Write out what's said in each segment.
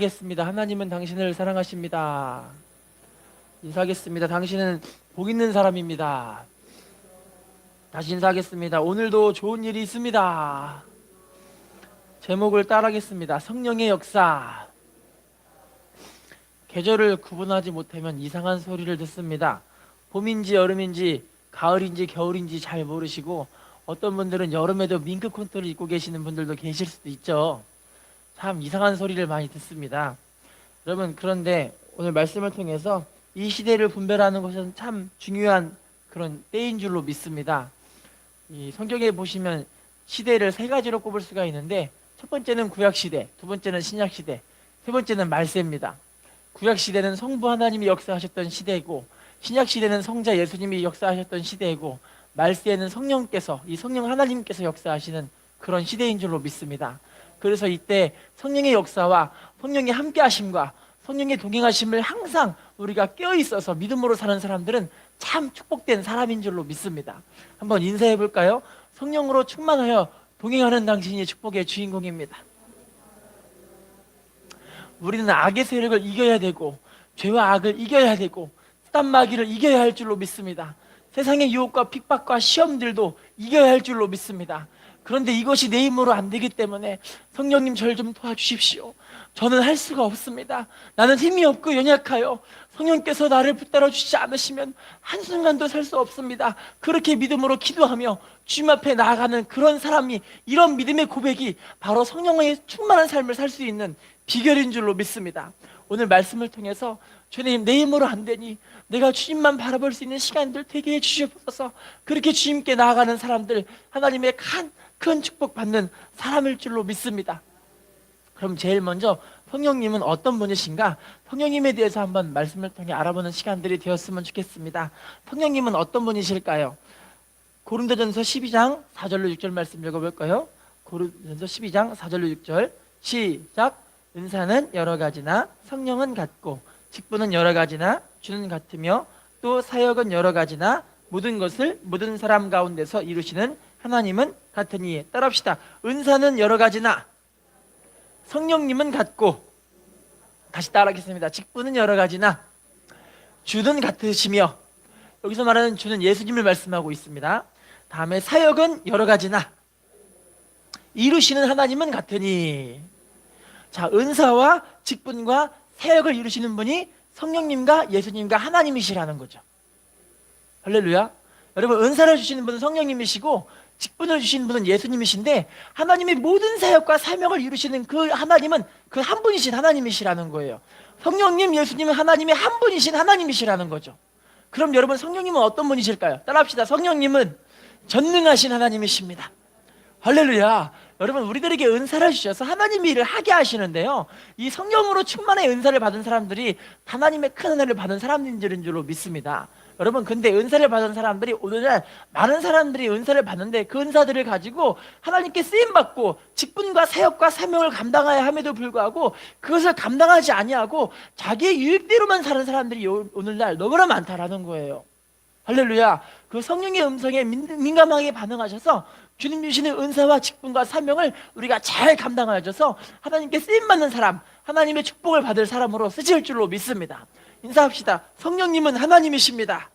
인사하겠습니다. 하나님은 당신을 사랑하십니다. 인사하겠습니다. 당신은 복 있는 사람입니다. 다시 인사하겠습니다. 오늘도 좋은 일이 있습니다. 제목을 따라하겠습니다. 성령의 역사. 계절을 구분하지 못하면 이상한 소리를 듣습니다. 봄인지 여름인지 가을인지 겨울인지 잘 모르시고 어떤 분들은 여름에도 밍크 코트를 입고 계시는 분들도 계실 수도 있죠. 참 이상한 소리를 많이 듣습니다. 여러분, 그런데 오늘 말씀을 통해서 이 시대를 분별하는 것은 참 중요한 그런 때인 줄로 믿습니다. 이 성경에 보시면 시대를 세 가지로 꼽을 수가 있는데, 첫 번째는 구약 시대, 두 번째는 신약 시대, 세 번째는 말세입니다. 구약 시대는 성부 하나님이 역사하셨던 시대이고, 신약 시대는 성자 예수님이 역사하셨던 시대이고, 말세에는 성령께서, 이 성령 하나님께서 역사하시는 그런 시대인 줄로 믿습니다. 그래서 이때 성령의 역사와 성령의 함께하심과 성령의 동행하심을 항상 우리가 깨어있어서 믿음으로 사는 사람들은 참 축복된 사람인 줄로 믿습니다. 한번 인사해 볼까요? 성령으로 충만하여 동행하는 당신이 축복의 주인공입니다. 우리는 악의 세력을 이겨야 되고, 죄와 악을 이겨야 되고, 사단 마귀를 이겨야 할 줄로 믿습니다. 세상의 유혹과 핍박과 시험들도 이겨야 할 줄로 믿습니다. 그런데 이것이 내 힘으로 안 되기 때문에 성령님 절 좀 도와주십시오. 저는 할 수가 없습니다. 나는 힘이 없고 연약하여 성령께서 나를 붙들어 주시지 않으시면 한순간도 살 수 없습니다. 그렇게 믿음으로 기도하며 주님 앞에 나아가는 그런 사람이, 이런 믿음의 고백이 바로 성령의 충만한 삶을 살 수 있는 비결인 줄로 믿습니다. 오늘 말씀을 통해서 주님, 내 힘으로 안 되니 내가 주님만 바라볼 수 있는 시간들 되게 해주시옵소서. 그렇게 주님께 나아가는 사람들, 하나님의 큰 축복 받는 사람일 줄로 믿습니다. 그럼 제일 먼저 성령님은 어떤 분이신가? 성령님에 대해서 한번 말씀을 통해 알아보는 시간들이 되었으면 좋겠습니다. 성령님은 어떤 분이실까요? 고린도전서 12장 4절로 6절 말씀 읽어볼까요? 고린도전서 12장 4절로 6절 시작. 은사는 여러 가지나 성령은 같고 직분은 여러 가지나 주는 같으며 또 사역은 여러 가지나 모든 것을 모든 사람 가운데서 이루시는 하나님은 같으니. 따라합시다. 은사는 여러 가지나 성령님은 같고, 다시 따라하겠습니다. 직분은 여러 가지나 주는 같으시며, 여기서 말하는 주는 예수님을 말씀하고 있습니다. 다음에 사역은 여러 가지나 이루시는 하나님은 같으니. 자, 은사와 직분과 사역을 이루시는 분이 성령님과 예수님과 하나님이시라는 거죠. 할렐루야. 여러분, 은사를 주시는 분은 성령님이시고 직분을 주시는 분은 예수님이신데, 하나님의 모든 사역과 사명을 이루시는 그 하나님은 그 한 분이신 하나님이시라는 거예요. 성령님, 예수님은 하나님의 한 분이신 하나님이시라는 거죠. 그럼 여러분, 성령님은 어떤 분이실까요? 따라합시다. 성령님은 전능하신 하나님이십니다. 할렐루야. 여러분, 우리들에게 은사를 주셔서 하나님의 일을 하게 하시는데요, 이 성령으로 충만의 은사를 받은 사람들이 하나님의 큰 은혜를 받은 사람들인 줄로 믿습니다. 여러분, 근데 은사를 받은 사람들이, 오늘날 많은 사람들이 은사를 받는데 그 은사들을 가지고 하나님께 쓰임받고 직분과 사역과 사명을 감당해야 함에도 불구하고 그것을 감당하지 아니하고 자기의 유익대로만 사는 사람들이 오늘날 너무나 많다라는 거예요. 할렐루야. 그 성령의 음성에 민감하게 반응하셔서 주님 주시는 은사와 직분과 사명을 우리가 잘 감당하셔서 하나님께 쓰임받는 사람, 하나님의 축복을 받을 사람으로 쓰실 줄로 믿습니다. 인사합시다. 성령님은 하나님이십니다.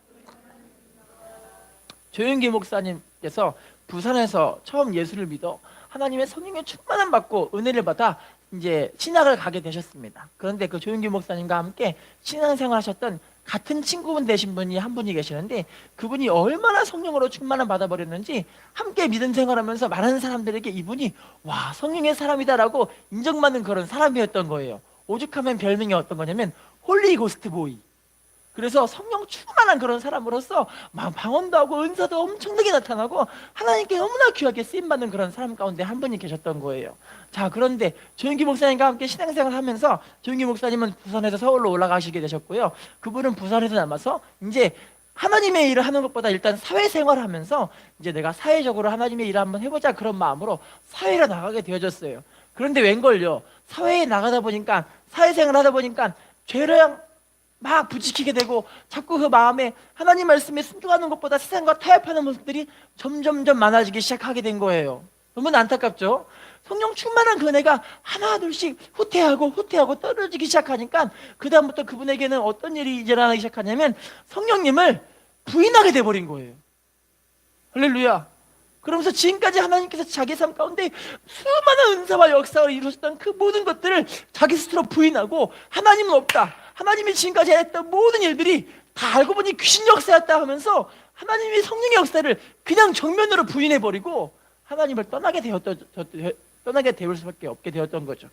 조영기 목사님께서 부산에서 처음 예수를 믿어 하나님의 성령의 충만함 받고 은혜를 받아 이제 신학을 가게 되셨습니다. 그런데 그 조영기 목사님과 함께 신앙생활 하셨던 같은 친구분 되신 분이 한 분이 계시는데, 그분이 얼마나 성령으로 충만함 받아버렸는지 함께 믿음 생활하면서 많은 사람들에게 이분이 와, 성령의 사람이다라고 인정받는 그런 사람이었던 거예요. 오죽하면 별명이 어떤 거냐면 홀리 고스트 보이. 그래서 성령 충만한 그런 사람으로서 막 방언도 하고 은사도 엄청나게 나타나고 하나님께 너무나 귀하게 쓰임받는 그런 사람 가운데 한 분이 계셨던 거예요. 자, 그런데 조영기 목사님과 함께 신앙생활을 하면서, 조영기 목사님은 부산에서 서울로 올라가시게 되셨고요, 그분은 부산에서 남아서 이제 하나님의 일을 하는 것보다 일단 사회생활을 하면서 이제 내가 사회적으로 하나님의 일을 한번 해보자, 그런 마음으로 사회로 나가게 되어졌어요. 그런데 웬걸요, 사회에 나가다 보니까, 사회생활을 하다 보니까 죄랑 막 부딪히게 되고 자꾸 그 마음에 하나님 말씀에 순종하는 것보다 세상과 타협하는 모습들이 점점점 많아지기 시작하게 된 거예요. 너무나 안타깝죠. 성령 충만한 그 은혜가 하나둘씩 후퇴하고 떨어지기 시작하니까 그 다음부터 그분에게는 어떤 일이 일어나기 시작하냐면 성령님을 부인하게 돼버린 거예요. 할렐루야. 그러면서 지금까지 하나님께서 자기 삶 가운데 수많은 은사와 역사를 이루셨던 그 모든 것들을 자기 스스로 부인하고 하나님은 없다, 하나님이 지금까지 했던 모든 일들이 다 알고 보니 귀신 역사였다 하면서 하나님의 성령의 역사를 그냥 정면으로 부인해버리고 하나님을 떠나게 되었을 수밖에 없게 되었던 거죠.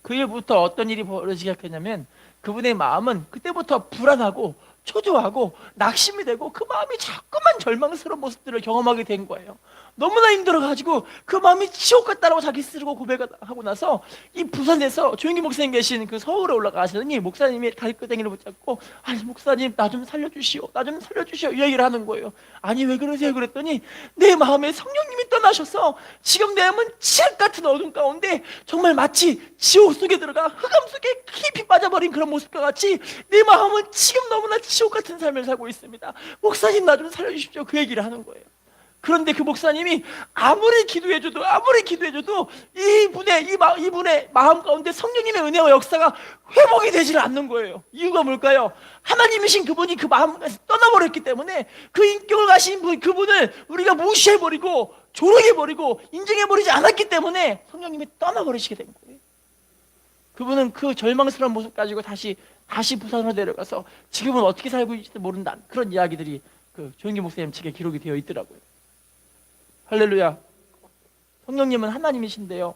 그 일부터 어떤 일이 벌어지기 시작했냐면 그분의 마음은 그때부터 불안하고 초조하고 낙심이 되고 그 마음이 자꾸만 절망스러운 모습들을 경험하게 된 거예요. 너무나 힘들어가지고 그 마음이 지옥 같다라고 자기 스스로 고백하고 나서 이 부산에서 조영기 목사님 계신 그 서울에 올라가시더니 목사님이 다리끄댕이를 붙잡고 아니 목사님 나 좀 살려주시오, 나 좀 살려주시오 이 얘기를 하는 거예요. 아니 왜 그러세요? 그랬더니 내 마음에 성령님이 떠나셔서 지금 내 마음은 지옥 같은 어둠 가운데 정말 마치 지옥 속에 들어가 흑암 속에 깊이 빠져버린 그런 모습과 같이 내 마음은 지금 너무나 지옥 같은 삶을 살고 있습니다. 목사님 나 좀 살려주십시오 그 얘기를 하는 거예요. 그런데 그 목사님이 아무리 기도해줘도 이분의 마음 가운데 성령님의 은혜와 역사가 회복이 되질 않는 거예요. 이유가 뭘까요? 하나님이신 그분이 그 마음에서 떠나버렸기 때문에 그 인격을 가신 그분을 우리가 무시해버리고 조롱해버리고 인정해버리지 않았기 때문에 성령님이 떠나버리시게 된 거예요. 그분은 그 절망스러운 모습 가지고 다시 부산으로 내려가서 지금은 어떻게 살고 있을지 모른다 그런 이야기들이 그 조영기 목사님 책에 기록이 되어 있더라고요. 할렐루야. 성령님은 하나님이신데요,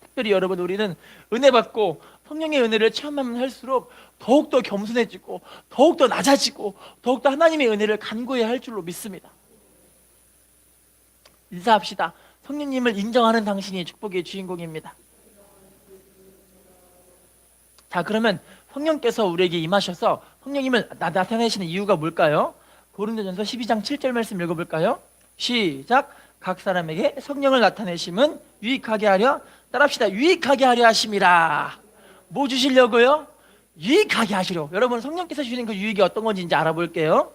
특별히 여러분 우리는 은혜 받고 성령의 은혜를 체험하면 할수록 더욱더 겸손해지고 더욱더 낮아지고 더욱더 하나님의 은혜를 간구해야 할 줄로 믿습니다. 인사합시다. 성령님을 인정하는 당신이 축복의 주인공입니다. 자, 그러면 성령께서 우리에게 임하셔서 성령님을 나타내시는 이유가 뭘까요? 고린도전서 12장 7절 말씀 읽어볼까요? 시작. 각 사람에게 성령을 나타내심은 유익하게 하려, 따라합시다. 유익하게 하려 하심이라. 뭐 주시려고요? 유익하게 하시려. 여러분 성령께서 주시는 그 유익이 어떤 건지 이제 알아볼게요.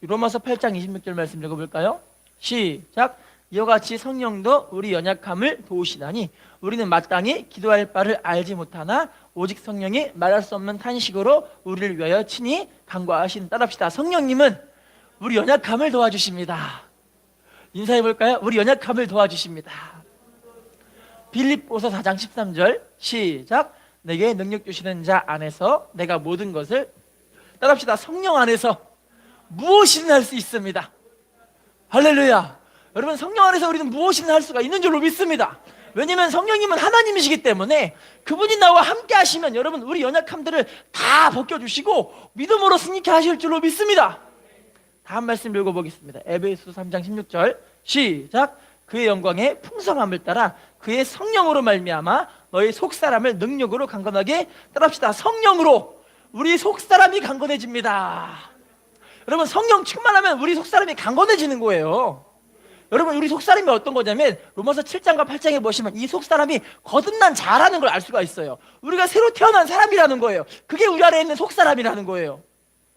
로마서 8장 26절 말씀 읽어볼까요? 시작. 이와 같이 성령도 우리 연약함을 도우시나니 우리는 마땅히 기도할 바를 알지 못하나 오직 성령이 말할 수 없는 탄식으로 우리를 위하여 친히 간구하신. 따라합시다. 성령님은 우리 연약함을 도와주십니다. 인사해볼까요? 우리 연약함을 도와주십니다. 빌립보서 4장 13절 시작. 내게 능력 주시는 자 안에서 내가 모든 것을, 따라합시다. 성령 안에서 무엇이든 할 수 있습니다. 할렐루야. 여러분 성령 안에서 우리는 무엇이든 할 수가 있는 줄로 믿습니다. 왜냐하면 성령님은 하나님이시기 때문에 그분이 나와 함께 하시면 여러분 우리 연약함들을 다 벗겨주시고 믿음으로 승리케 하실 줄로 믿습니다. 다음 말씀 읽어보겠습니다. 에베소 3장 16절 시작. 그의 영광의 풍성함을 따라 그의 성령으로 말미암아 너희 속사람을 능력으로 강건하게, 따라합시다. 성령으로 우리 속사람이 강건해집니다. 여러분 성령 충만하면 우리 속사람이 강건해지는 거예요. 여러분 우리 속사람이 어떤 거냐면 로마서 7장과 8장에 보시면 이 속사람이 거듭난 자라는 걸 알 수가 있어요. 우리가 새로 태어난 사람이라는 거예요. 그게 우리 안에 있는 속사람이라는 거예요.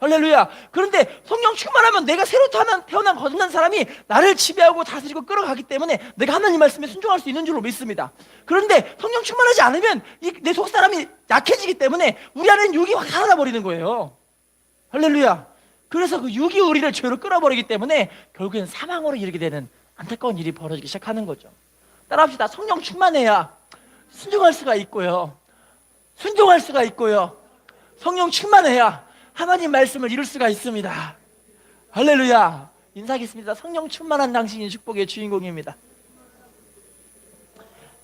할렐루야. 그런데 성령 충만하면 내가 새로 태어난 거듭난 사람이 나를 지배하고 다스리고 끌어가기 때문에 내가 하나님 말씀에 순종할 수 있는 줄로 믿습니다. 그런데 성령 충만하지 않으면 내 속사람이 약해지기 때문에 우리 안에는 육이 확 살아버리는 거예요. 할렐루야. 그래서 그 육이 우리를 죄로 끌어버리기 때문에 결국엔 사망으로 이르게 되는 안타까운 일이 벌어지기 시작하는 거죠. 따라합시다. 성령 충만해야 순종할 수가 있고요, 성령 충만해야 하나님 말씀을 이룰 수가 있습니다. 할렐루야. 인사하겠습니다. 성령 충만한 당신이 축복의 주인공입니다.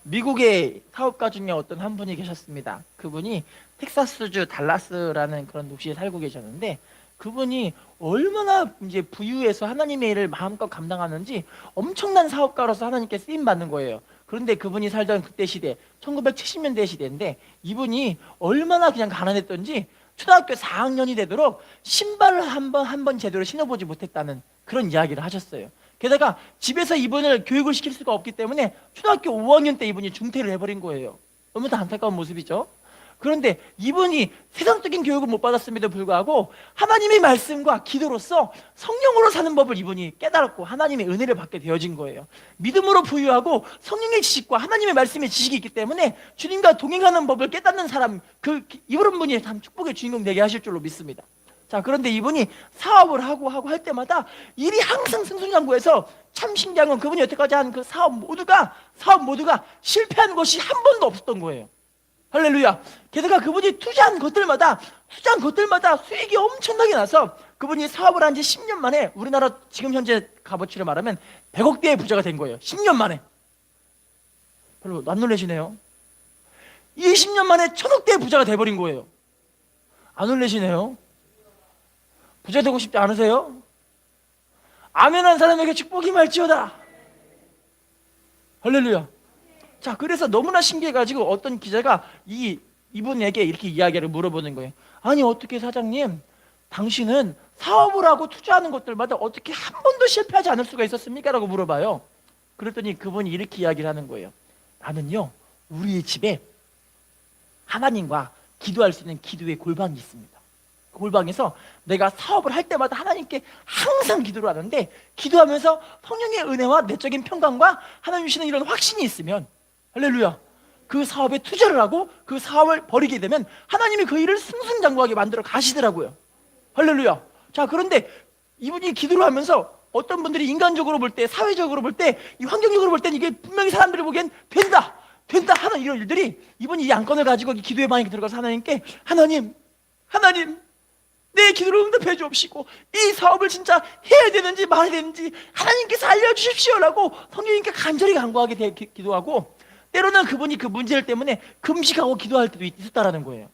미국의 사업가 중에 어떤 한 분이 계셨습니다. 그분이 텍사스주 달라스라는 그런 도시에 살고 계셨는데 그분이 얼마나 이제 부유해서 하나님의 일을 마음껏 감당하는지 엄청난 사업가로서 하나님께 쓰임 받는 거예요. 그런데 그분이 살던 그때 시대 1970년대 시대인데 이분이 얼마나 그냥 가난했던지 초등학교 4학년이 되도록 신발을 한 번 제대로 신어보지 못했다는 그런 이야기를 하셨어요. 게다가 집에서 이분을 교육을 시킬 수가 없기 때문에 초등학교 5학년 때 이분이 중퇴를 해버린 거예요. 너무 다 안타까운 모습이죠. 그런데 이분이 세상적인 교육을 못 받았음에도 불구하고 하나님의 말씀과 기도로서 성령으로 사는 법을 이분이 깨달았고 하나님의 은혜를 받게 되어진 거예요. 믿음으로 부유하고 성령의 지식과 하나님의 말씀의 지식이 있기 때문에 주님과 동행하는 법을 깨닫는 사람, 이런 분이 참 축복의 주인공 되게 하실 줄로 믿습니다. 자, 그런데 이분이 사업을 하고 할 때마다 일이 항상 승승장구해서 참 신기한 건 그분이 여태까지 한 그 사업 모두가 실패한 것이 한 번도 없었던 거예요. 할렐루야. 게다가 그분이 투자한 것들마다 수익이 엄청나게 나서 그분이 사업을 한 지 10년 만에 우리나라 지금 현재 값어치를 말하면 100억대의 부자가 된 거예요. 10년 만에. 별로 안 놀라시네요. 20년 만에 1000억대의 부자가 돼버린 거예요. 안 놀라시네요. 부자 되고 싶지 않으세요? 아멘한 사람에게 축복이 말지어다. 할렐루야. 자, 그래서 너무나 신기해가지고 어떤 기자가 이분에게 이렇게 이야기를 물어보는 거예요. 아니, 어떻게 사장님, 당신은 사업을 하고 투자하는 것들마다 어떻게 한 번도 실패하지 않을 수가 있었습니까? 라고 물어봐요. 그랬더니 그분이 이렇게 이야기를 하는 거예요. 나는요, 우리 집에 하나님과 기도할 수 있는 기도의 골방이 있습니다. 그 골방에서 내가 사업을 할 때마다 하나님께 항상 기도를 하는데, 기도하면서 성령의 은혜와 내적인 평강과 하나님 주시는 이런 확신이 있으면, 할렐루야, 그 사업에 투자를 하고 그 사업을 벌이게 되면 하나님이 그 일을 승승장구하게 만들어 가시더라고요. 할렐루야. 자, 그런데 이분이 기도를 하면서 어떤 분들이 인간적으로 볼 때, 사회적으로 볼 때, 이 환경적으로 볼 때는 이게 분명히 사람들이 보기엔 된다 하는 이런 일들이, 이분이 이 안건을 가지고 기도의 방에 들어가서 하나님께 하나님 내 기도를 응답해 주옵시고 이 사업을 진짜 해야 되는지 말아야 되는지 하나님께서 알려주십시오라고 성령님께 간절히 간구하게 기도하고, 때로는 그분이 그 문제를 때문에 금식하고 기도할 때도 있었다라는 거예요.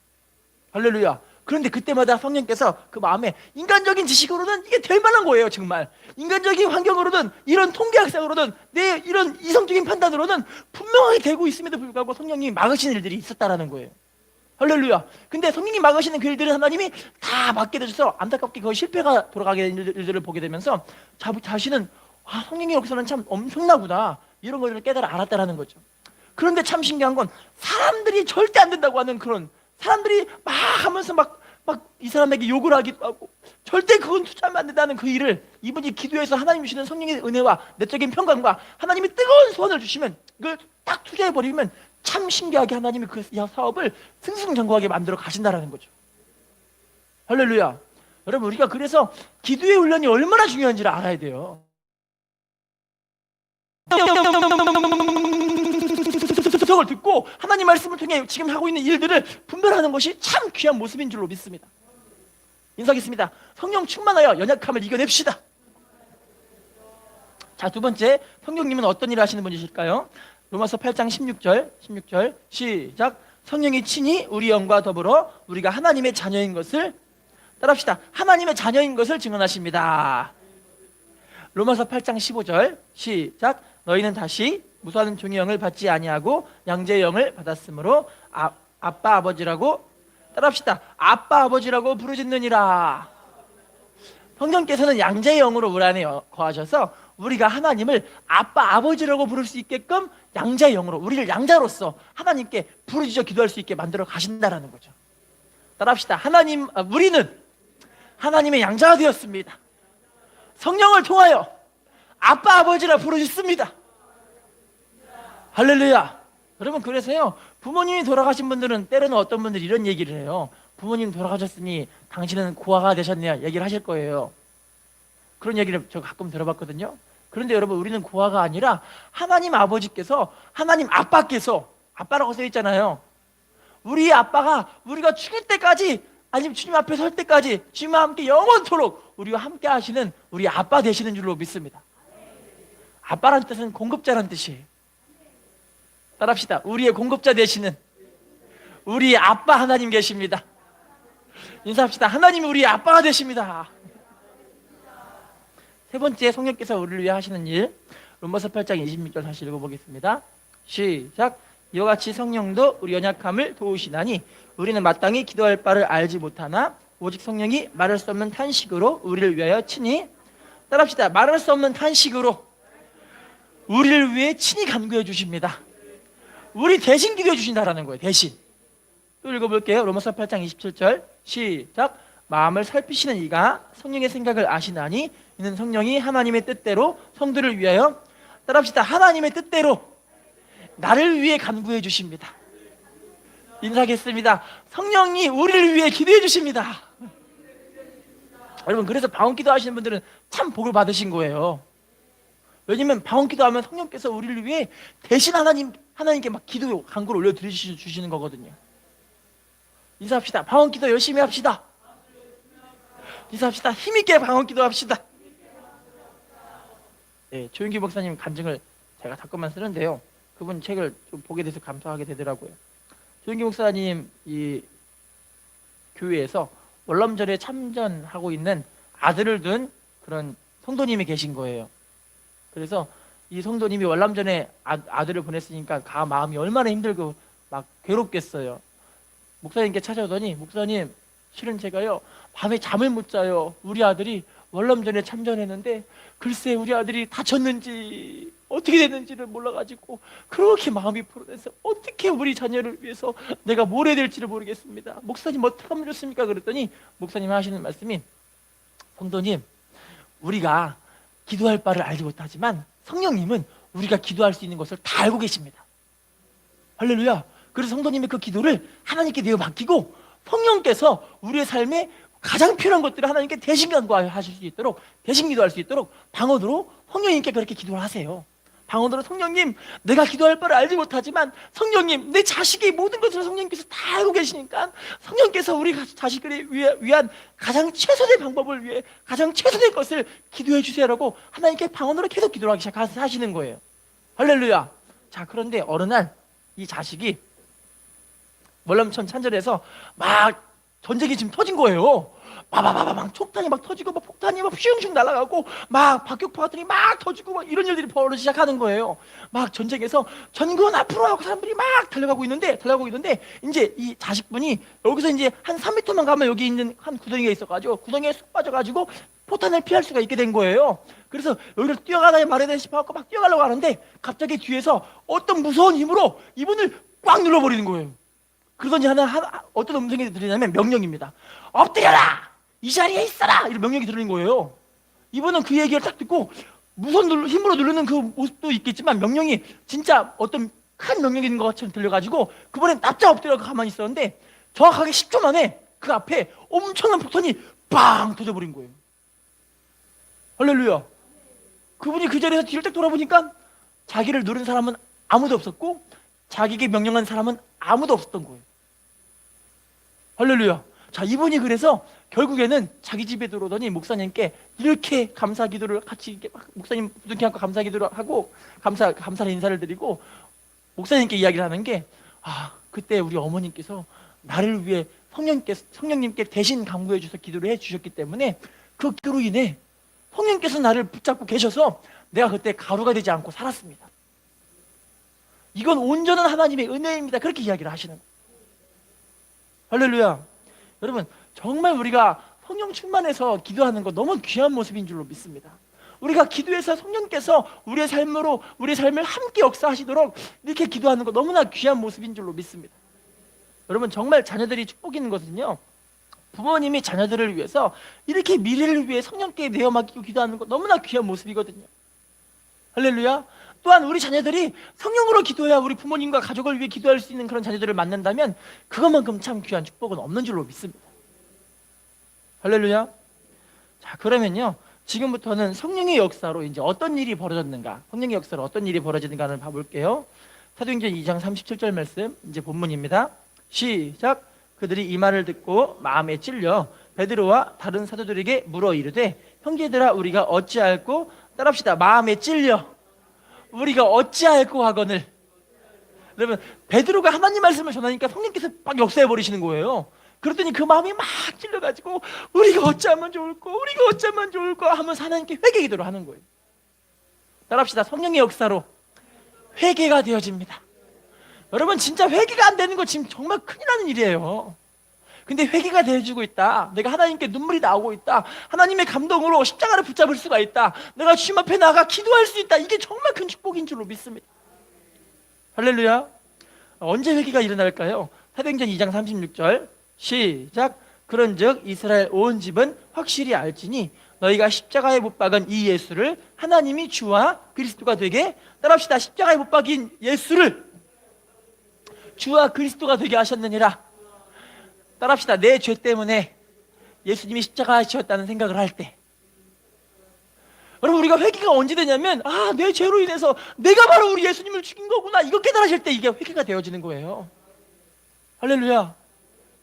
할렐루야. 그런데 그때마다 성령께서 그 마음에, 인간적인 지식으로는 이게 될 만한 거예요. 정말 인간적인 환경으로는, 이런 통계학상으로는, 내 이런 이성적인 판단으로는 분명하게 되고 있음에도 불구하고 성령님이 막으시는 일들이 있었다라는 거예요. 할렐루야. 근데 성령이 막으시는 그 일들을 하나님이 다 막게 되셔서 안타깝게 거의 실패가 돌아가게 된 일들을 보게 되면서 자신은 성령이 여기서는 참 엄청나구나, 이런 것을 깨달아 알았다라는 거죠. 그런데 참 신기한 건, 사람들이 절대 안 된다고 하는, 그런 사람들이 막 하면서 막 이 사람에게 욕을 하기도 하고 절대 그건 투자하면 안 된다는 그 일을 이분이 기도해서 하나님 주시는 성령의 은혜와 내적인 평강과 하나님이 뜨거운 소원을 주시면 그걸 딱 투자해버리면 참 신기하게 하나님이 그 사업을 승승장구하게 만들어 가신다라는 거죠. 할렐루야. 여러분, 우리가 그래서 기도의 훈련이 얼마나 중요한지를 알아야 돼요. 을 듣고 하나님 말씀을 통해 지금 하고 있는 일들을 분별하는 것이 참 귀한 모습인 줄로 믿습니다. 인사하겠습니다. 성령 충만하여 연약함을 이겨냅시다. 자, 두 번째, 성령님은 어떤 일을 하시는 분이실까요? 로마서 8장 16절 시작. 성령이 친히 우리 영과 더불어 우리가 하나님의 자녀인 것을, 따라합시다, 하나님의 자녀인 것을 증언하십니다. 로마서 8장 15절 시작. 너희는 다시 무수한 종의 영을 받지 아니하고 양자의 영을 받았으므로 아빠 아버지라고, 따라합시다, 아빠 아버지라고 부르짖느니라. 성령께서는 양자의 영으로 우리 안에 거하셔서 우리가 하나님을 아빠 아버지라고 부를 수 있게끔 양자의 영으로 우리를 양자로서 하나님께 부르짖어 기도할 수 있게 만들어 가신다라는 거죠. 따라합시다. 우리는 하나님의 양자가 되었습니다. 성령을 통하여 아빠 아버지라 부르짖습니다. 할렐루야. 여러분, 그래서요, 부모님이 돌아가신 분들은 때로는 어떤 분들이 이런 얘기를 해요. 부모님 돌아가셨으니 당신은 고아가 되셨네요, 얘기를 하실 거예요. 그런 얘기를 저 가끔 들어봤거든요. 그런데 여러분, 우리는 고아가 아니라 하나님 아버지께서, 하나님 아빠께서, 아빠라고 써 있잖아요. 우리 아빠가 우리가 죽을 때까지, 아니면 주님 앞에 설 때까지 주님과 함께 영원토록 우리와 함께 하시는 우리 아빠 되시는 줄로 믿습니다. 아빠라는 뜻은 공급자라는 뜻이에요. 따라합시다. 우리의 공급자 되시는 우리의 아빠 하나님 계십니다. 인사합시다. 하나님이 우리의 아빠가 되십니다. 세 번째, 성령께서 우리를 위해 하시는 일, 로마서 8장 26절 다시 읽어보겠습니다. 시작. 이와 같이 성령도 우리 연약함을 도우시나니 우리는 마땅히 기도할 바를 알지 못하나 오직 성령이 말할 수 없는 탄식으로 우리를 위하여 친히, 따라합시다, 말할 수 없는 탄식으로 우리를 위해 친히 간구해 주십니다. 우리 대신 기도해 주신다라는 거예요. 대신. 또 읽어볼게요. 로마서 8장 27절 시작. 마음을 살피시는 이가 성령의 생각을 아시나니 이는 성령이 하나님의 뜻대로 성도를 위하여, 따라합시다, 하나님의 뜻대로 나를 위해 간구해 주십니다. 인사하겠습니다. 성령이 우리를 위해 기도해 주십니다. 여러분, 그래서 방언기도 하시는 분들은 참 복을 받으신 거예요. 왜냐면 방언기도 하면 성령께서 우리를 위해 대신 하나님께 막 기도 간구를 올려드리시는 거거든요. 인사합시다. 방언기도 열심히 합시다. 인사합시다. 힘있게 방언기도 합시다. 네, 조윤기 목사님 간증을 제가 자꾸만 쓰는데요, 그분 책을 좀 보게 돼서 감사하게 되더라고요. 조윤기 목사님 이 교회에서 월남전에 참전하고 있는 아들을 둔 그런 성도님이 계신 거예요. 그래서 이 성도님이 월남전에 아들을 보냈으니까 마음이 얼마나 힘들고 막 괴롭겠어요. 목사님께 찾아오더니, 목사님, 실은 제가요 밤에 잠을 못 자요. 우리 아들이 월남전에 참전했는데 글쎄 우리 아들이 다쳤는지 어떻게 됐는지를 몰라가지고 그렇게 마음이 불안해서 어떻게 우리 자녀를 위해서 내가 뭘 해야 될지를 모르겠습니다. 목사님 어떻게 하면 좋습니까? 그랬더니 목사님 하시는 말씀이, 성도님, 우리가 기도할 바를 알지 못하지만 성령님은 우리가 기도할 수 있는 것을 다 알고 계십니다. 할렐루야. 그래서 성도님의 그 기도를 하나님께 내어 맡기고 성령께서 우리의 삶에 가장 필요한 것들을 하나님께 대신 간구하실 수 있도록, 대신 기도할 수 있도록 방언으로 성령님께 그렇게 기도를 하세요. 방언으로, 성령님, 내가 기도할 바를 알지 못하지만 성령님, 내 자식의 모든 것을 성령님께서 다 알고 계시니까 성령께서 우리 자식을 위한 가장 최선의 방법을 위해 가장 최선의 것을 기도해 주세요라고 하나님께 방언으로 계속 기도를 하기 시작하시는 거예요. 할렐루야. 자, 그런데 어느 날 이 자식이 월남전 참전해서 막 전쟁이 지금 터진 거예요. 막 촉탄이 막 터지고 막 폭탄이 막 휘웅휘웅 날아가고 막 박격포 같은 게 막 터지고 막 이런 일들이 벌어지기 시작하는 거예요. 막 전쟁에서 전군 앞으로 하고 사람들이 막 달려가고 있는데 이제 이 자식분이 여기서 이제 한 3m만 가면 여기 있는 한 구덩이가 있어가지고 구덩이에 쏙 빠져가지고 포탄을 피할 수가 있게 된 거예요. 그래서 여기를 뛰어가다 말해야 싶어갖고 막 뛰어가려고 하는데 갑자기 뒤에서 어떤 무서운 힘으로 이분을 꽉 눌러버리는 거예요. 그러더니 어떤 음성이 들리냐면 명령입니다. 엎드려라! 이 자리에 있어라! 이런 명령이 들리는 거예요. 이분은 그 얘기를 딱 듣고 무서운 힘으로 누르는 그 모습도 있겠지만 명령이 진짜 어떤 큰 명령인 것 같이 들려가지고 그분은 납작 엎드려서 가만히 있었는데 정확하게 10초 만에 그 앞에 엄청난 폭탄이 빵 터져버린 거예요. 할렐루야. 그분이 그 자리에서 뒤를 딱 돌아보니까 자기를 누른 사람은 아무도 없었고 자기에게 명령한 사람은 아무도 없었던 거예요. 할렐루야. 자, 이분이 그래서 결국에는 자기 집에 들어오더니 목사님께 이렇게 감사 기도를 같이 이렇게 목사님 부둥켜 안고 감사 기도를 하고 감사의 인사를 드리고 목사님께 이야기를 하는 게, 그때 우리 어머님께서 나를 위해 성령님께 대신 간구해 주셔서 기도를 해 주셨기 때문에 그 기도로 인해 성령께서 나를 붙잡고 계셔서 내가 그때 가루가 되지 않고 살았습니다. 이건 온전한 하나님의 은혜입니다. 그렇게 이야기를 하시는 거예요. 할렐루야. 여러분, 정말 우리가 성령 충만해서 기도하는 거 너무 귀한 모습인 줄로 믿습니다. 우리가 기도해서 성령께서 우리의 삶을 함께 역사하시도록 이렇게 기도하는 거 너무나 귀한 모습인 줄로 믿습니다. 여러분, 정말 자녀들이 축복 있는 것은요, 부모님이 자녀들을 위해서 이렇게 미래를 위해 성령께 내어 맡기고 기도하는 거 너무나 귀한 모습이거든요. 할렐루야. 또한 우리 자녀들이 성령으로 기도해야 우리 부모님과 가족을 위해 기도할 수 있는 그런 자녀들을 만난다면 그것만큼 참 귀한 축복은 없는 줄로 믿습니다. 할렐루야. 자, 그러면요, 지금부터는 성령의 역사로 이제 어떤 일이 벌어졌는가, 성령의 역사로 어떤 일이 벌어지는가를 봐볼게요. 사도행전 2장 37절 말씀, 이제 본문입니다. 시작. 그들이 이 말을 듣고 마음에 찔려 베드로와 다른 사도들에게 물어 이르되, 형제들아, 우리가 어찌할꼬, 따라합시다, 마음에 찔려 우리가 어찌할꼬 하거늘. 여러분, 베드로가 하나님 말씀을 전하니까 성령께서 막 역사해 버리시는 거예요. 그랬더니 그 마음이 막 찔려가지고 우리가 어찌하면 좋을까, 우리가 어찌하면 좋을까 하면서 하나님께 회개 기도를 하는 거예요. 따라합시다. 성령의 역사로 회개가 되어집니다. 여러분, 진짜 회개가 안 되는 거 지금 정말 큰일 나는 일이에요. 근데 회개가 되어지고 있다, 내가 하나님께 눈물이 나오고 있다, 하나님의 감동으로 십자가를 붙잡을 수가 있다, 내가 주님 앞에 나가 기도할 수 있다, 이게 정말 큰 축복인 줄로 믿습니다. 할렐루야. 언제 회개가 일어날까요? 사도행전 2장 36절 시작. 그런즉 이스라엘 온 집은 확실히 알지니 너희가 십자가에 못 박은 이 예수를 하나님이 주와 그리스도가 되게, 따라합시다. 십자가에 못 박인 예수를 주와 그리스도가 되게 하셨느니라. 따라합시다. 내 죄 때문에 예수님이 십자가에 지었다는 생각을 할 때, 여러분, 우리가 회개가 언제 되냐면, 내 죄로 인해서 내가 바로 우리 예수님을 죽인 거구나, 이거 깨달으실 때 이게 회개가 되어지는 거예요. 할렐루야.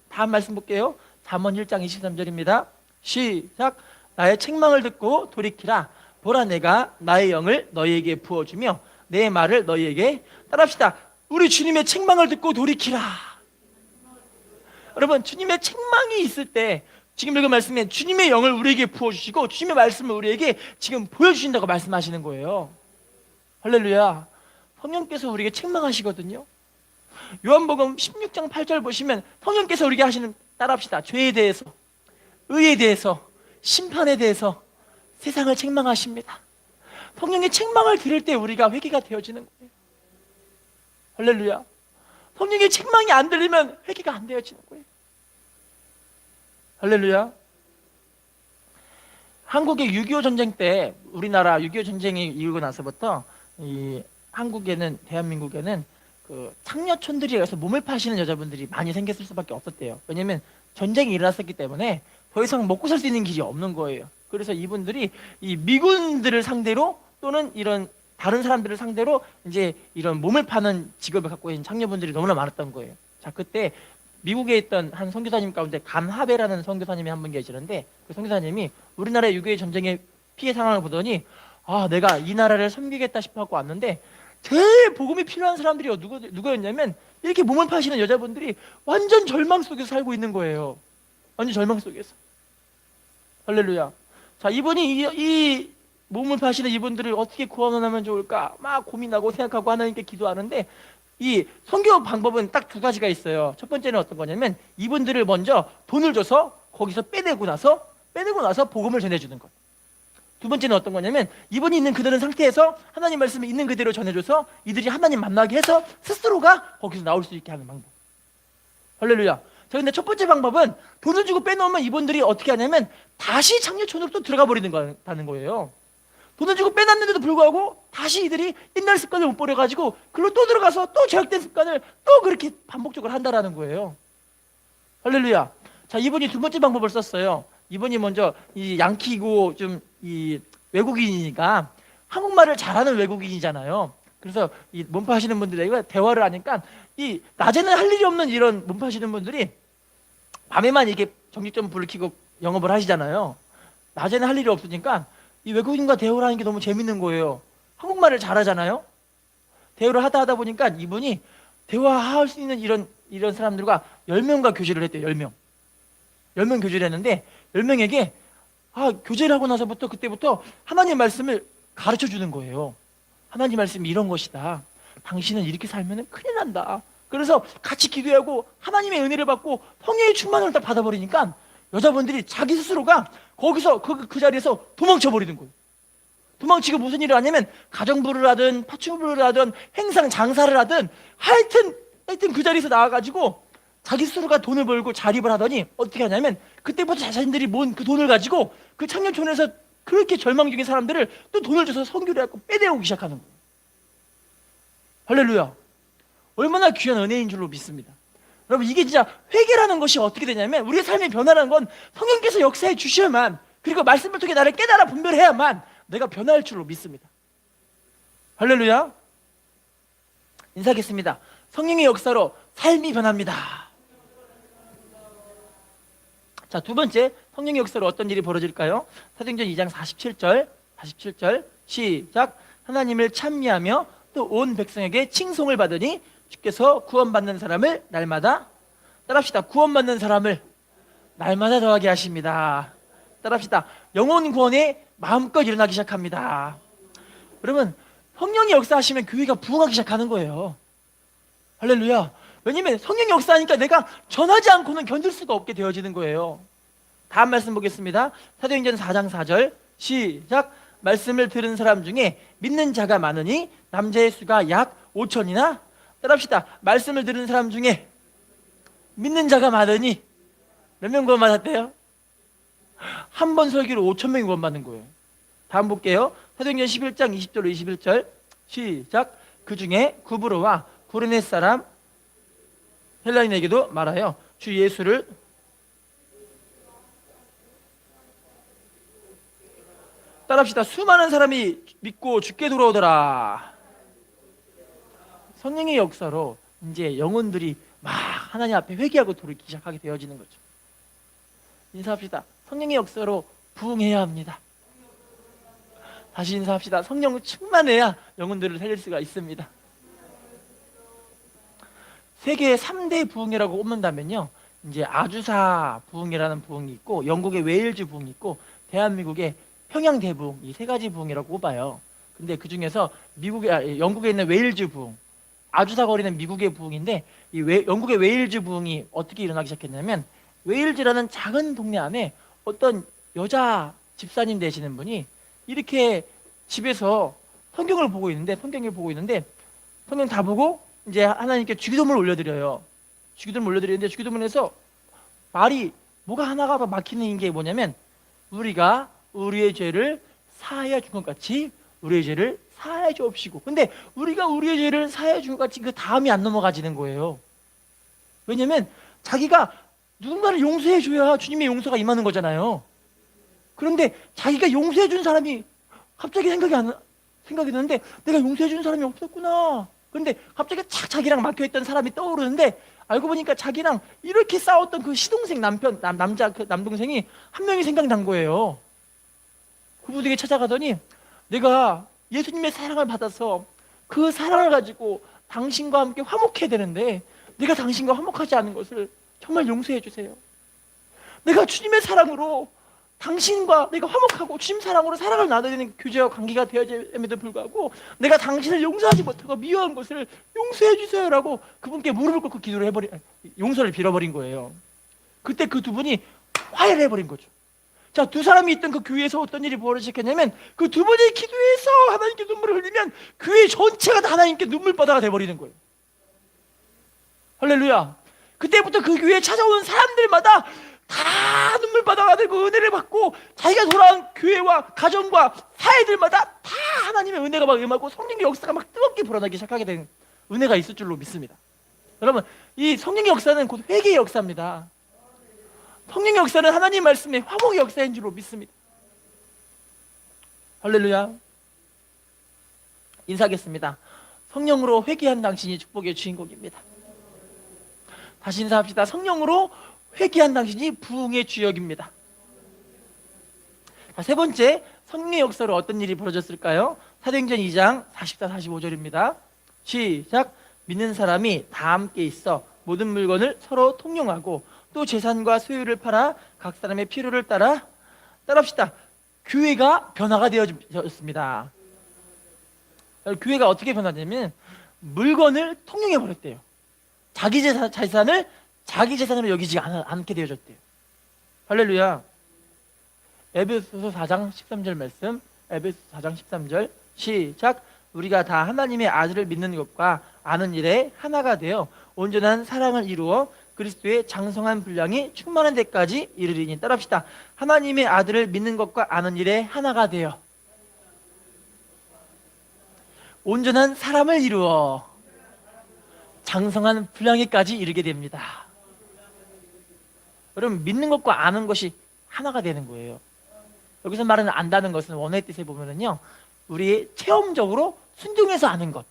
다음 말씀 볼게요. 잠언 1장 23절입니다 시작. 나의 책망을 듣고 돌이키라. 보라, 내가 나의 영을 너희에게 부어주며 내 말을 너희에게, 따라합시다. 우리 주님의 책망을 듣고 돌이키라. 여러분, 주님의 책망이 있을 때, 지금 읽은 말씀에 주님의 영을 우리에게 부어주시고 주님의 말씀을 우리에게 지금 보여주신다고 말씀하시는 거예요. 할렐루야. 성령께서 우리에게 책망하시거든요. 요한복음 16장 8절 보시면 성령께서 우리에게 하시는, 따라합시다. 죄에 대해서, 의에 대해서, 심판에 대해서 세상을 책망하십니다. 성령의 책망을 들을 때 우리가 회개가 되어지는 거예요. 할렐루야. 성령의 책망이 안 들리면 회개가 안 되어지는 거예요. 할렐루야. 한국의 6.25 전쟁 때, 우리나라 6.25 전쟁이 이루고 나서부터 이 한국에는, 대한민국에는 그 창녀촌들이 가서 몸을 파시는 여자분들이 많이 생겼을 수밖에 없었대요. 왜냐면 전쟁이 일어났었기 때문에 더 이상 먹고 살 수 있는 길이 없는 거예요. 그래서 이분들이 이 미군들을 상대로 또는 이런 다른 사람들을 상대로 이제 이런 몸을 파는 직업을 갖고 있는 창녀분들이 너무나 많았던 거예요. 자, 그때 미국에 있던 한 선교사님 가운데 감하베라는 선교사님이 한 분 계시는데, 그 선교사님이 우리나라의 6.25 전쟁의 피해 상황을 보더니, 내가 이 나라를 섬기겠다 싶어 갖고 왔는데 제일 복음이 필요한 사람들이 누구였냐면 이렇게 몸을 파시는 여자분들이 완전 절망 속에서 살고 있는 거예요. 완전 절망 속에서. 할렐루야. 자, 이분이 이 몸을 파시는 이분들을 어떻게 구원하면 좋을까 막 고민하고 생각하고 하나님께 기도하는데, 이 선교 방법은 딱 두 가지가 있어요. 첫 번째는 어떤 거냐면 이분들을 먼저 돈을 줘서 거기서 빼내고 나서 복음을 전해주는 것. 두 번째는 어떤 거냐면 이분이 있는 그대로 상태에서 하나님 말씀을 있는 그대로 전해줘서 이들이 하나님 만나게 해서 스스로가 거기서 나올 수 있게 하는 방법. 할렐루야. 자, 근데 첫 번째 방법은 돈을 주고 빼놓으면 이분들이 어떻게 하냐면 다시 창녀촌으로 또 들어가 버리는 거예요. 돈을 주고 빼놨는데도 불구하고 다시 이들이 옛날 습관을 못 버려가지고 그걸로 또 들어가서 또 죄악된 습관을 또 그렇게 반복적으로 한다라는 거예요. 할렐루야. 자, 이분이 두 번째 방법을 썼어요. 이분이 먼저 이 양키고 좀 이 외국인이니까 한국말을 잘하는 외국인이잖아요. 그래서 이 몸파 하시는 분들과 대화를 하니까 이 낮에는 할 일이 없는 이런 몸파 하시는 분들이 밤에만 이게 전기점 불을 켜고 영업을 하시잖아요. 낮에는 할 일이 없으니까 이 외국인과 대화를 하는 게 너무 재밌는 거예요. 한국말을 잘하잖아요. 대화를 하다 보니까 이분이 대화할 수 있는 이런 사람들과 10명과 교제를 했대요. 10명. 10명 교제를 했는데 10명에게 교제를 하고 나서부터 그때부터 하나님 말씀을 가르쳐 주는 거예요. 하나님 말씀이 이런 것이다. 당신은 이렇게 살면 큰일 난다. 그래서 같이 기도하고 하나님의 은혜를 받고 성령의 충만을 딱 받아버리니까 여자분들이 자기 스스로가 거기서 그 자리에서 도망쳐 버리는 거예요. 도망치고 무슨 일을 하냐면 가정부를 하든 파충부를 하든 행상 장사를 하든 하여튼 그 자리에서 나와가지고 자기 스스로가 돈을 벌고 자립을 하더니 어떻게 하냐면 그때부터 자신들이 모은 그 돈을 가지고 그 창녀촌에서 그렇게 절망 중인 사람들을 또 돈을 줘서 선교를 하고 빼내오기 시작하는 거예요. 할렐루야. 얼마나 귀한 은혜인 줄로 믿습니다. 여러분, 이게 진짜 회개라는 것이 어떻게 되냐면 우리의 삶의 변화라는 건 성령께서 역사해 주셔야만, 그리고 말씀을 통해 나를 깨달아 분별해야만 내가 변화할 줄로 믿습니다. 할렐루야. 인사하겠습니다. 성령의 역사로 삶이 변합니다. 자, 두 번째, 성령의 역사로 어떤 일이 벌어질까요? 사도행전 2장 47절 시작. 하나님을 찬미하며 또 온 백성에게 칭송을 받으니 주께서 구원받는 사람을 날마다, 따라합시다. 구원받는 사람을 날마다 더하게 하십니다. 따라합시다. 영혼 구원에 마음껏 일어나기 시작합니다. 여러분, 성령이 역사하시면 교회가 부흥하기 시작하는 거예요. 할렐루야. 왜냐면 성령이 역사하니까 내가 전하지 않고는 견딜 수가 없게 되어지는 거예요. 다음 말씀 보겠습니다. 사도행전 4장 4절 시작. 말씀을 들은 사람 중에 믿는 자가 많으니 남자의 수가 약 5천이나, 따라합시다. 말씀을 들은 사람 중에 믿는 자가 많으니 몇 명 구원받았대요? 한 번 설교로 5천 명이 구원받는 거예요. 다음 볼게요. 사도행전 11장 20절로 21절 시작. 그 중에 구브로와 구르네 사람 헬라인에게도 말하여 주 예수를 따라합시다. 수많은 사람이 믿고 죽게 돌아오더라. 성령의 역사로 이제 영혼들이 막 하나님 앞에 회개하고 돌이키기 시작하게 되어지는 거죠. 인사합시다. 성령의 역사로 부흥해야 합니다. 다시 인사합시다. 성령 충만해야 영혼들을 살릴 수가 있습니다. 세계 3대 부흥이라고 꼽는다면요, 이제 아주사 부흥이라는 부흥이 있고, 영국의 웨일즈 부흥이 있고, 대한민국의 평양 대부흥, 이 세 가지 부흥이라고 꼽아요. 근데 그 중에서 영국에 있는 웨일즈 부흥, 아주사 거리는 미국의 부흥인데, 영국의 웨일즈 부흥이 어떻게 일어나기 시작했냐면, 웨일즈라는 작은 동네 안에 어떤 여자 집사님 되시는 분이 이렇게 집에서 성경을 보고 있는데 성경 다 보고 이제 하나님께 주기도문을 올려드려요. 주기도문을 올려드리는데 주기도문에서 말이 뭐가 하나가 막히는 게 뭐냐면, 우리가 우리의 죄를 사하여 준 것 같이 우리의 죄를 사하여 주옵시고. 근데 우리가 우리의 죄를 사하여 준 것 같이 그 다음이 안 넘어가지는 거예요. 왜냐면 자기가 누군가를 용서해 줘야 주님의 용서가 임하는 거잖아요. 그런데 자기가 용서해 준 사람이 갑자기 생각이 드는데, 내가 용서해 준 사람이 없었구나. 그런데 갑자기 착 자기랑 막혀있던 사람이 떠오르는데, 알고 보니까 자기랑 이렇게 싸웠던 그 시동생 남동생이 한 명이 생각이 난 거예요. 그분에게 찾아가더니, 내가 예수님의 사랑을 받아서 그 사랑을 가지고 당신과 함께 화목해야 되는데 내가 당신과 화목하지 않은 것을 정말 용서해 주세요. 내가 주님의 사랑으로 당신과 내가 화목하고 주님 사랑으로 사랑을 나눠야 되는 교제와 관계가 되어짐에도 불구하고 내가 당신을 용서하지 못하고 미워한 것을 용서해 주세요라고 그분께 무릎을 꿇고 용서를 빌어버린 거예요. 그때 그 두 분이 화해를 해버린 거죠. 자, 두 사람이 있던 그 교회에서 어떤 일이 벌어지겠냐면, 그 두 분이 기도해서 하나님께 눈물을 흘리면 교회 전체가 다 하나님께 눈물바다가 돼버리는 거예요. 할렐루야. 그때부터 그 교회에 찾아오는 사람들마다 다 눈물바다가 되고 은혜를 받고, 자기가 돌아온 교회와 가정과 사회들마다 다 하나님의 은혜가 막 임하고 성령의 역사가 막 뜨겁게 불어나기 시작하게 된 은혜가 있을 줄로 믿습니다. 여러분, 이 성령의 역사는 곧 회개의 역사입니다. 성령의 역사는 하나님 말씀의 화목의 역사인 줄로 믿습니다. 할렐루야. 인사하겠습니다. 성령으로 회개한 당신이 축복의 주인공입니다. 다시 인사합시다. 성령으로 회개한 당신이 부흥의 주역입니다. 자, 세 번째, 성령의 역사로 어떤 일이 벌어졌을까요? 사도행전 2장 44, 45절입니다. 시작. 믿는 사람이 다 함께 있어 모든 물건을 서로 통용하고 또 재산과 소유를 팔아 각 사람의 필요를 따라합시다. 교회가 변화가 되어졌습니다. 교회가 어떻게 변화되냐면, 물건을 통용해 버렸대요. 자기 재산을 자기 재산으로 여기지 않게 되어졌대요. 할렐루야. 에베소서 4장 13절 말씀, 에베소서 4장 13절 시작. 우리가 다 하나님의 아들을 믿는 것과 아는 일에 하나가 되어 온전한 사랑을 이루어 그리스도의 장성한 분량이 충만한 데까지 이르리니. 따라합시다. 하나님의 아들을 믿는 것과 아는 일에 하나가 되어 온전한 사람을 이루어 장성한 분량에까지 이르게 됩니다. 여러분, 믿는 것과 아는 것이 하나가 되는 거예요. 여기서 말하는 안다는 것은 원어의 뜻에 보면은요, 우리 체험적으로 순종해서 아는 것,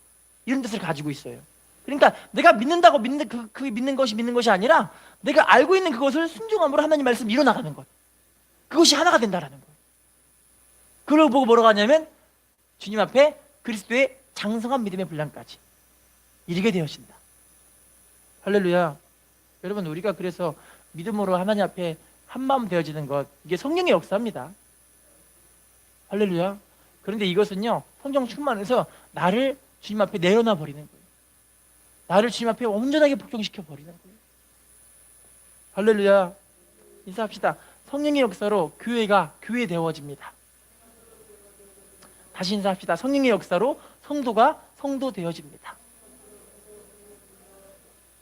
이런 뜻을 가지고 있어요. 그러니까 내가 믿는다고 믿는 것이 아니라 내가 알고 있는 그것을 순종함으로 하나님 말씀 이뤄나가는 것, 그것이 하나가 된다라는 거예요. 그걸 보고 뭐라고 하냐면, 주님 앞에 그리스도의 장성한 믿음의 분량까지 이르게 되어진다. 할렐루야. 여러분, 우리가 그래서 믿음으로 하나님 앞에 한마음 되어지는 것, 이게 성령의 역사입니다. 할렐루야. 그런데 이것은요, 성령 충만해서 나를 주님 앞에 내려놔 버리는 거예요. 나를 주님 앞에 온전하게 복종시켜 버리는 거예요. 할렐루야. 인사합시다. 성령의 역사로 교회가 교회되어집니다. 다시 인사합시다. 성령의 역사로 성도가 성도되어집니다.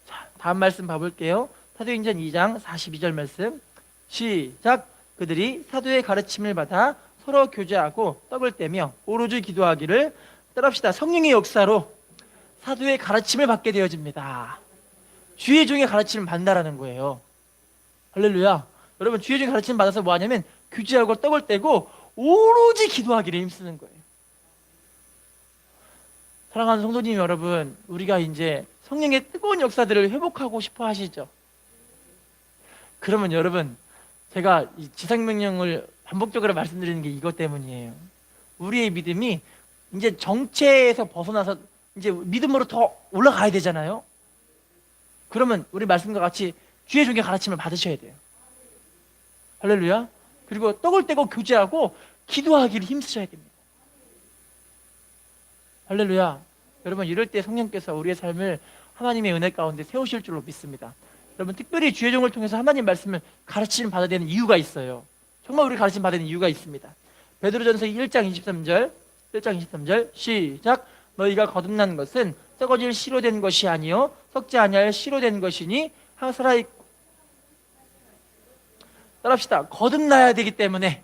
자, 다음 말씀 봐볼게요. 사도행전 2장 42절 말씀 시작. 그들이 사도의 가르침을 받아 서로 교제하고 떡을 떼며 오로지 기도하기를 따릅시다. 성령의 역사로 사도의 가르침을 받게 되어집니다. 주의 종의 가르침을 받는다라는 거예요. 할렐루야. 여러분, 주의 종의 가르침을 받아서 뭐 하냐면 교제하고 떡을 떼고 오로지 기도하기를 힘쓰는 거예요. 사랑하는 성도님 여러분, 우리가 이제 성령의 뜨거운 역사들을 회복하고 싶어 하시죠? 그러면 여러분, 제가 이 지상명령을 반복적으로 말씀드리는 게 이것 때문이에요. 우리의 믿음이 이제 정체에서 벗어나서 이제 믿음으로 더 올라가야 되잖아요. 그러면 우리 말씀과 같이 주의 종의 가르침을 받으셔야 돼요. 할렐루야. 그리고 떡을 떼고 교제하고 기도하기를 힘쓰셔야 됩니다. 할렐루야. 여러분, 이럴 때 성령께서 우리의 삶을 하나님의 은혜 가운데 세우실 줄로 믿습니다. 여러분, 특별히 주의 종을 통해서 하나님 말씀을 가르침 받아야 되는 이유가 있어요. 정말 우리 가르침 받아야 되는 이유가 있습니다. 베드로전서 1장 23절 시작. 너희가 거듭난 것은 썩어질 씨로 된 것이 아니요 썩지 아니할 씨로 된 것이니 살아있고. 따라합시다. 거듭나야 되기 때문에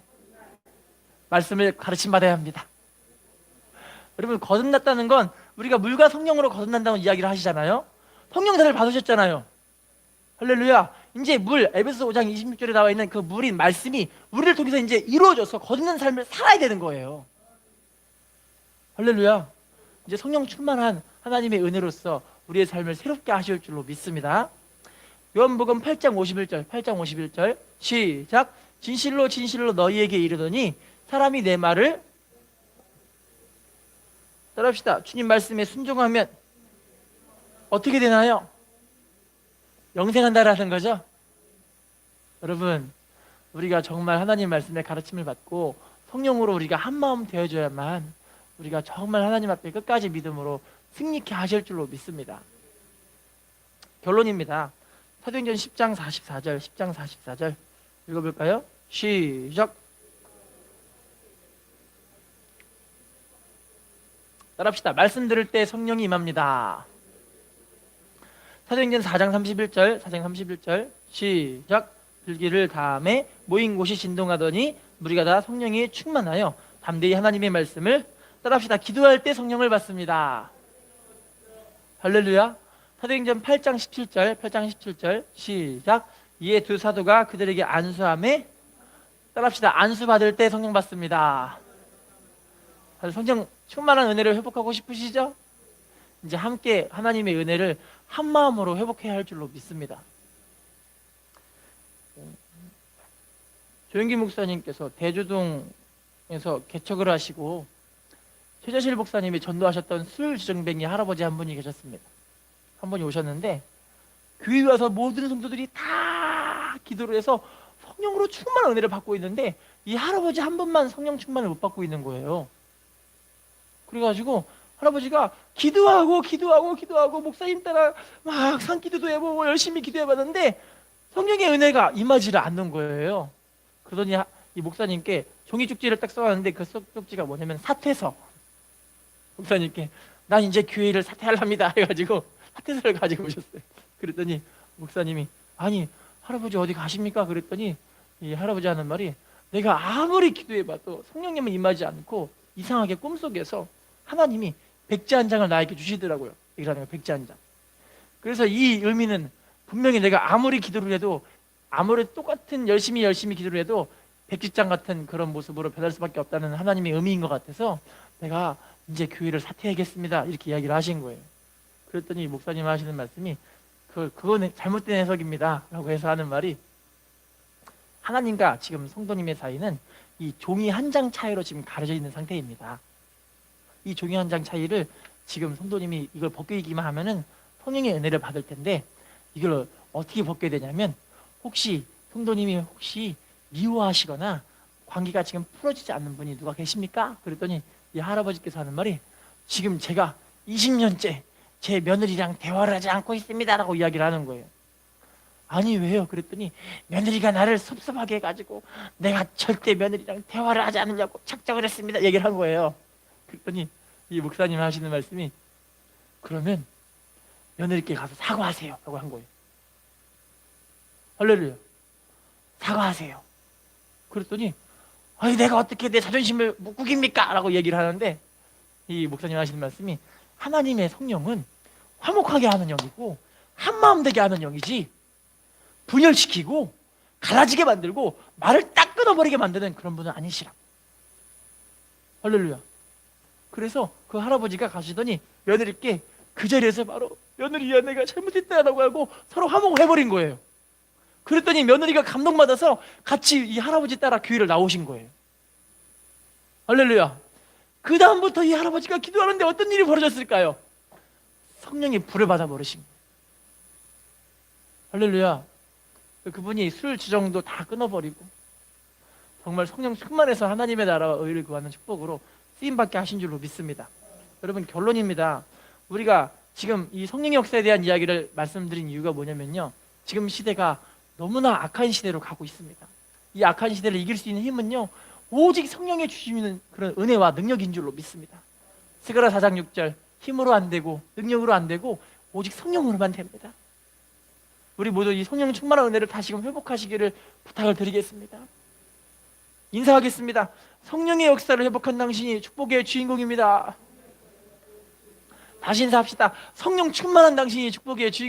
말씀을 가르침 받아야 합니다. 여러분, 거듭났다는 건 우리가 물과 성령으로 거듭난다고 이야기를 하시잖아요. 성령사를 받으셨잖아요. 할렐루야. 이제 물, 에베소 5장 26절에 나와 있는 그 물인 말씀이 우리를 통해서 이제 이루어져서 거듭난 삶을 살아야 되는 거예요. 할렐루야. 이제 성령 충만한 하나님의 은혜로서 우리의 삶을 새롭게 하실 줄로 믿습니다. 요한복음 8장 51절 시작. 진실로 진실로 너희에게 이르더니 사람이 내 말을 따라합시다. 주님 말씀에 순종하면 어떻게 되나요? 영생한다라는 거죠. 여러분, 우리가 정말 하나님 말씀의 가르침을 받고 성령으로 우리가 한마음 되어줘야만 우리가 정말 하나님 앞에 끝까지 믿음으로 승리케 하실 줄로 믿습니다. 결론입니다. 사도행전 10장 44절 읽어볼까요? 시작. 따라합시다. 말씀 들을 때 성령이 임합니다. 사도행전 4장 31절 시작. 들기를 다음에 모인 곳이 진동하더니 무리가 다 성령이 충만하여 담대히 하나님의 말씀을 따라합시다. 기도할 때 성령을 받습니다. 할렐루야. 사도행전 8장 17절 시작. 이에 두 사도가 그들에게 안수함에 따라합시다. 안수 받을 때 성령 받습니다. 성령 충만한 은혜를 회복하고 싶으시죠? 이제 함께 하나님의 은혜를 한 마음으로 회복해야 할 줄로 믿습니다. 조영기 목사님께서 대주동에서 개척을 하시고 최재실 목사님이 전도하셨던 술주정뱅이 할아버지 한 분이 계셨습니다. 한 분이 오셨는데 교회 와서 모든 성도들이 다 기도를 해서 성령으로 충만한 은혜를 받고 있는데 이 할아버지 한 분만 성령 충만을 못 받고 있는 거예요. 그래가지고 할아버지가 기도하고 목사님 따라 막 산기도도 해보고 열심히 기도해봤는데 성령의 은혜가 임하지를 않는 거예요. 그러더니 이 목사님께 종이 쪽지를 딱 써왔는데 그 쪽지가 뭐냐면 사퇴서. 목사님께 난 이제 교회를 사퇴하랍니다 해가지고 사퇴서를 가지고 오셨어요. 그랬더니 목사님이 아니 할아버지 어디 가십니까? 그랬더니 이 할아버지 하는 말이 내가 아무리 기도해봐도 성령님은 임하지 않고 이상하게 꿈속에서 하나님이 백지 한 장을 나에게 주시더라고요. 이라는 거, 백지 한 장. 그래서 이 의미는 분명히 내가 아무리 기도를 해도 아무리 똑같은 열심히 기도를 해도 백지장 같은 그런 모습으로 변할 수밖에 없다는 하나님의 의미인 것 같아서 내가 이제 교회를 사퇴하겠습니다. 이렇게 이야기를 하신 거예요. 그랬더니 목사님 하시는 말씀이 그거는 잘못된 해석입니다. 라고 해서 하는 말이 하나님과 지금 성도님의 사이는 이 종이 한 장 차이로 지금 가려져 있는 상태입니다. 이 종이 한 장 차이를 지금 성도님이 이걸 벗기기만 하면은 성령의 은혜를 받을 텐데 이걸 어떻게 벗게 되냐면 혹시 성도님이 미워하시거나 관계가 지금 풀어지지 않는 분이 누가 계십니까? 그랬더니 이 할아버지께서 하는 말이 지금 제가 20년째 제 며느리랑 대화를 하지 않고 있습니다 라고 이야기를 하는 거예요. 아니 왜요? 그랬더니 며느리가 나를 섭섭하게 해가지고 내가 절대 며느리랑 대화를 하지 않으려고 작정을 했습니다 얘기를 한 거예요. 그랬더니 이 목사님 하시는 말씀이 그러면 며느리께 가서 사과하세요 라고 한 거예요. 할렐루야. 사과하세요. 그랬더니 아니 내가 어떻게 내 자존심을 구깁니까? 라고 얘기를 하는데 이 목사님 하시는 말씀이 하나님의 성령은 화목하게 하는 영이고 한마음 되게 하는 영이지 분열시키고 갈라지게 만들고 말을 딱 끊어버리게 만드는 그런 분은 아니시라. 할렐루야. 그래서 그 할아버지가 가시더니 며느리께 그 자리에서 바로 며느리야 내가 잘못했다라고 하고 서로 화목을 해버린 거예요. 그랬더니 며느리가 감동받아서 같이 이 할아버지 따라 교회를 나오신 거예요. 할렐루야. 그 다음부터 이 할아버지가 기도하는데 어떤 일이 벌어졌을까요? 성령이 불을 받아버리신 거예요. 할렐루야. 그분이 술 주정도 다 끊어버리고 정말 성령 충만해서 하나님의 나라와 의를 구하는 축복으로 쓰임받게 하신 줄로 믿습니다. 여러분 결론입니다. 우리가 지금 이 성령의 역사에 대한 이야기를 말씀드린 이유가 뭐냐면요, 지금 시대가 너무나 악한 시대로 가고 있습니다. 이 악한 시대를 이길 수 있는 힘은요 오직 성령의 주시는 그런 은혜와 능력인 줄로 믿습니다. 스가랴 4장 6절 힘으로 안 되고 능력으로 안 되고 오직 성령으로만 됩니다. 우리 모두 이 성령 충만한 은혜를 다시금 회복하시기를 부탁을 드리겠습니다. 인사하겠습니다. 성령의 역사를 회복한 당신이 축복의 주인공입니다. 다시 인사합시다. 성령 충만한 당신이 축복의 주인공.